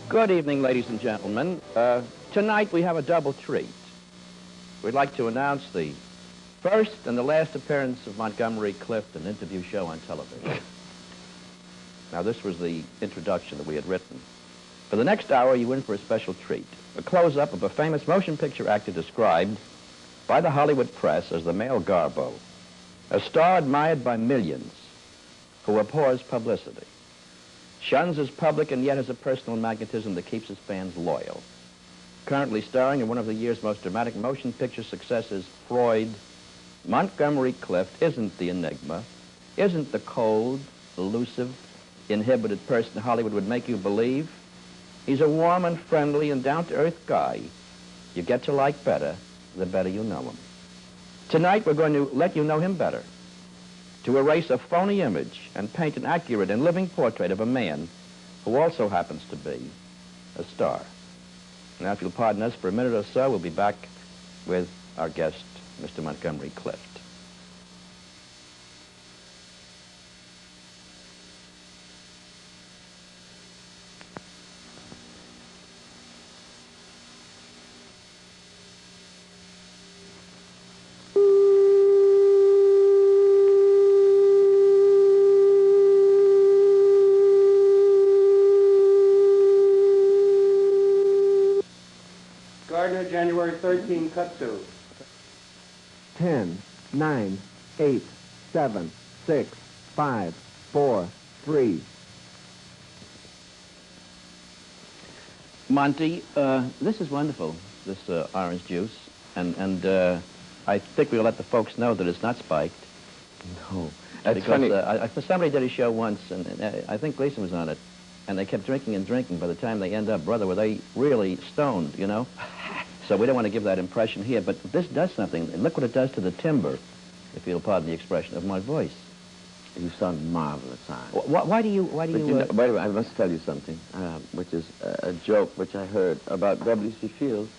Good evening, ladies and gentlemen. Tonight we have a double treat. We'd like to announce the first and the last appearance of Montgomery Clift, an interview show on television. Now, this was the introduction that we had written. For the next hour, you're in for a special treat. A close-up of a famous motion picture actor described by the Hollywood press as the male Garbo, a star admired by millions who abhors publicity, shuns his public and yet has a personal magnetism that keeps his fans loyal. Currently starring in one of the year's most dramatic motion picture successes, Freud, Montgomery Clift isn't the enigma, isn't the cold, elusive, inhibited person Hollywood would make you believe. He's a warm and friendly and down-to-earth guy you get to like better the better you know him. Tonight we're going to let you know him better, to erase a phony image and paint an accurate and living portrait of a man who also happens to be a star. Now, if you'll pardon us for a minute or so, we'll be back with our guest, Mr. Montgomery Clift. January 13, Kutsu. 10, 9, 8, 7, 6, 5, 4, 3. Monty, this is wonderful, this orange juice, and I think we'll let the folks know that it's not spiked. No, that's because, funny. Somebody did a show once, and I think Gleason was on it, and they kept drinking and drinking. By the time they end up, brother, were they really stoned, you know? So we don't want to give that impression here, but this does something. Look what it does to the timbre, if you'll pardon the expression, of my voice. You sound marvelous, Simon. Why do you... By the way, I must tell you something, which is a joke which I heard about W.C. Fields.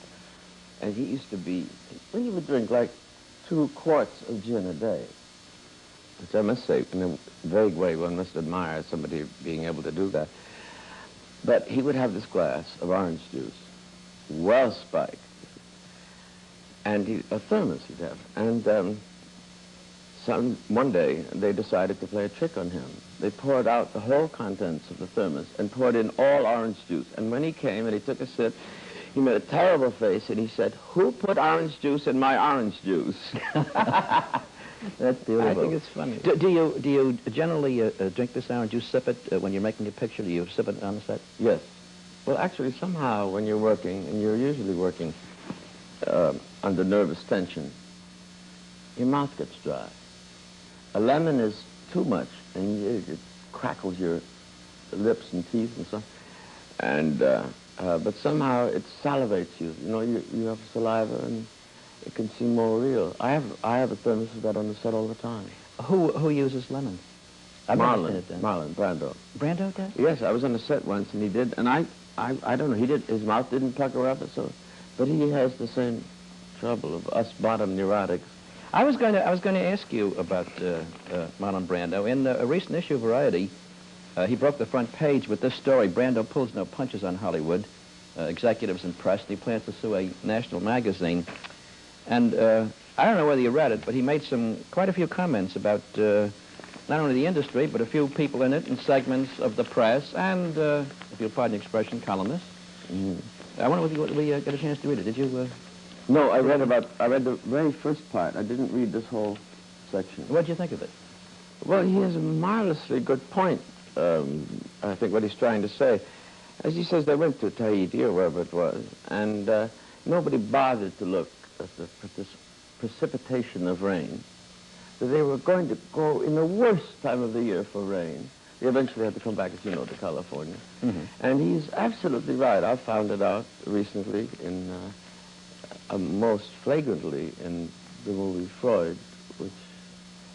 And he used to be... Well, he would drink like 2 quarts of gin a day, which I must say, in a vague way, one must admire somebody being able to do that. But he would have this glass of orange juice, well spiked, and a thermos he'd have. And one day, they decided to play a trick on him. They poured out the whole contents of the thermos and poured in all orange juice. And when he came and he took a sip, he made a terrible face and he said, "Who put orange juice in my orange juice?" That's beautiful. I think it's funny. Do you generally drink this orange juice, sip it when you're making a picture? Do you sip it on the set? Yes. Well, actually, somehow when you're working, and you're usually working under nervous tension, your mouth gets dry. A lemon is too much, and it crackles your lips and teeth and so on. And, but somehow it salivates you. You know, you have saliva, and it can seem more real. I have a thermos of that on the set all the time. Who uses lemon? Marlon Brando. Brando does? Yes, I was on the set once, and he did, and I don't know, his mouth didn't pucker up, so, but he has the same trouble of us bottom neurotics. I was going to ask you about Marlon Brando. In a recent issue of Variety, he broke the front page with this story: Brando pulls no punches on Hollywood, executives and press, and he plans to sue a national magazine. And I don't know whether you read it, but he made quite a few comments about not only the industry, but a few people in it and segments of the press and, if you'll pardon the expression, columnists. Mm. I wonder whether we got a chance to read it. Did you? No, I read the very first part. I didn't read this whole section. What did you think of it? Well, he has a marvelously good point, I think, what he's trying to say. As he says, they went to Tahiti or wherever it was, and nobody bothered to look at the precipitation of rain. So they were going to go in the worst time of the year for rain. They eventually had to come back, as you know, to California. Mm-hmm. And he's absolutely right. I found it out recently most flagrantly in the movie Freud, which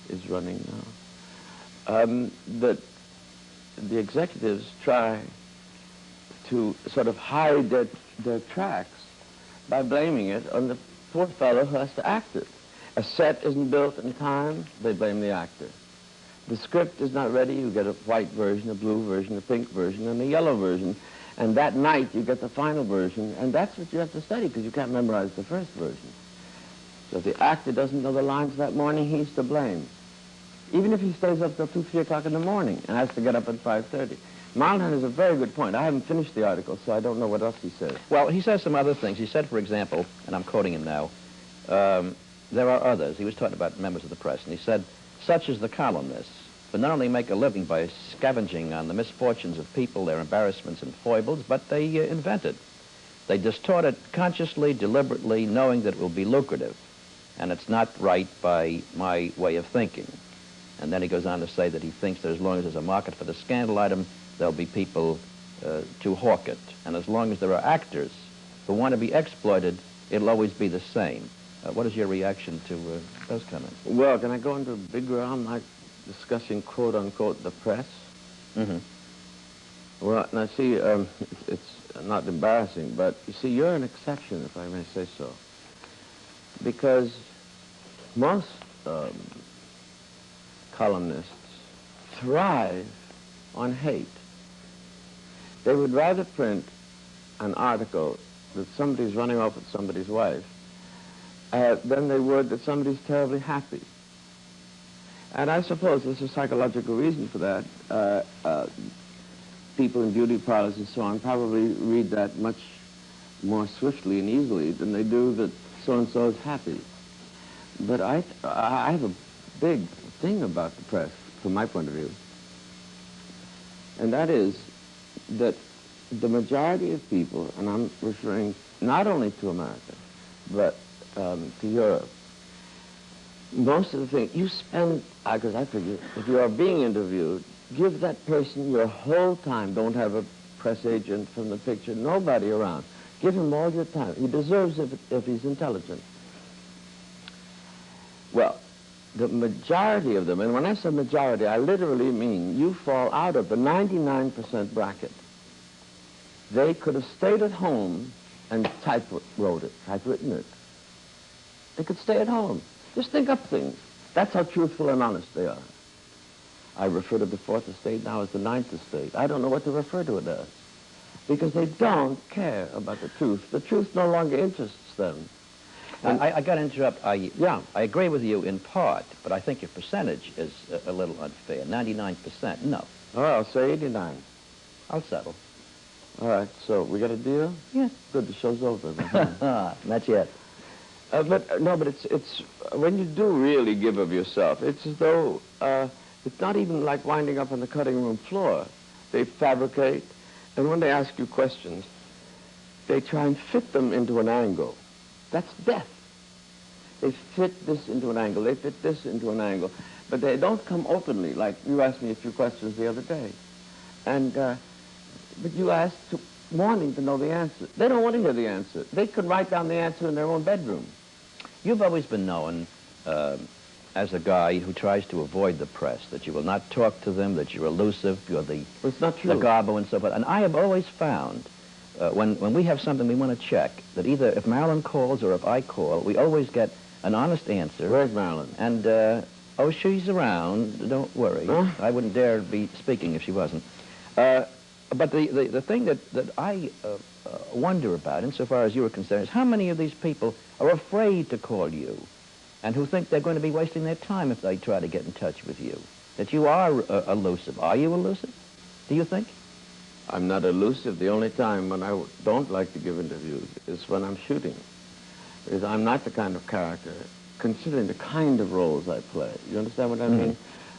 is running now. That the executives try to sort of hide their tracks by blaming it on the poor fellow who has to act it. A set isn't built in time, they blame the actor. The script is not ready, you get a white version, a blue version, a pink version, and a yellow version. And that night, you get the final version, and that's what you have to study, because you can't memorize the first version. So if the actor doesn't know the lines that morning, he's to blame. Even if he stays up till 2, 3 o'clock in the morning and has to get up at 5:30. Marlon has a very good point. I haven't finished the article, so I don't know what else he says. Well, he says some other things. He said, for example, and I'm quoting him now, there are others. He was talking about members of the press, and he said, such as the columnists, who not only make a living by scavenging on the misfortunes of people, their embarrassments and foibles, but they invent it. They distort it consciously, deliberately, knowing that it will be lucrative, and it's not right by my way of thinking. And then he goes on to say that he thinks that as long as there's a market for the scandal item, there'll be people to hawk it. And as long as there are actors who want to be exploited, it'll always be the same. What is your reaction to those comments? Well, can I go into a big realm like discussing, quote unquote, the press? Mm-hmm. Well, now see, it's not embarrassing, but you see, you're an exception, if I may say so. Because most columnists thrive on hate. They would rather print an article that somebody's running off with somebody's wife than they would that somebody's terribly happy. And I suppose there's a psychological reason for that. People in beauty parlors and so on probably read that much more swiftly and easily than they do that so-and-so is happy. But I have a big thing about the press, from my point of view. And that is that the majority of people, and I'm referring not only to America, but to Europe, most of the things, you spend, because I figure, if you are being interviewed, give that person your whole time. Don't have a press agent from the picture, nobody around. Give him all your time. He deserves it if he's intelligent. Well, the majority of them, and when I say majority, I literally mean you fall out of the 99% bracket. They could have stayed at home and typewritten it. They could stay at home. Just think up things. That's how truthful and honest they are. I refer to the fourth estate now as the ninth estate. I don't know what to refer to it as, because they don't care about the truth. The truth no longer interests them. I got to interrupt. I agree with you in part, but I think your percentage is a little unfair. 99%, no. Oh, I'll say 89. I'll settle. All right, so we got a deal? Yeah. Good, the show's over then. Not yet. But it's when you do really give of yourself, it's as though it's not even like winding up on the cutting room floor. They fabricate, and when they ask you questions, they try and fit them into an angle. That's death. They fit this into an angle. They fit this into an angle. But they don't come openly, like you asked me a few questions the other day. And, but you asked wanting to know the answer. They don't want to hear the answer. They could write down the answer in their own bedroom. You've always been known as a guy who tries to avoid the press, that you will not talk to them, that you're elusive, you're the Well, it's not true. garbo and so forth. And I have always found when we have something we want to check, that either if Marilyn calls or if I call, we always get an honest answer. Where's Marilyn? And, oh, she's around. Don't worry. Huh? I wouldn't dare be speaking if she wasn't. But the thing that I wonder about, insofar as you are concerned, is how many of these people are afraid to call you and who think they're going to be wasting their time if they try to get in touch with you, that you are elusive. Are you elusive, do you think? I'm not elusive. The only time when I don't like to give interviews is when I'm shooting. Because I'm not the kind of character, considering the kind of roles I play. You understand what I mean?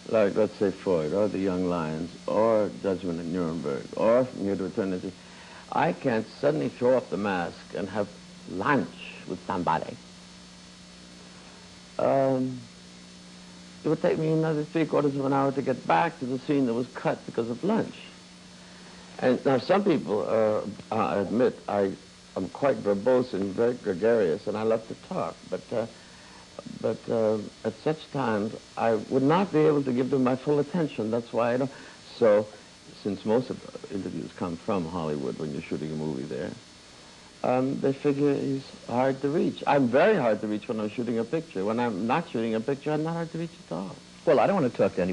Like, let's say, Freud, or The Young Lions, or Judgment at Nuremberg, or From Here to Eternity. I can't suddenly throw off the mask and have lunch with somebody. It would take me another 3/4 of an hour to get back to the scene that was cut because of lunch. And now some people admit I'm quite verbose and very gregarious, and I love to talk. But at such times, I would not be able to give them my full attention. That's why I don't. So, since most of the interviews come from Hollywood when you're shooting a movie there, they figure he's hard to reach. I'm very hard to reach when I'm shooting a picture. When I'm not shooting a picture, I'm not hard to reach at all. Well, I don't want to talk to anybody.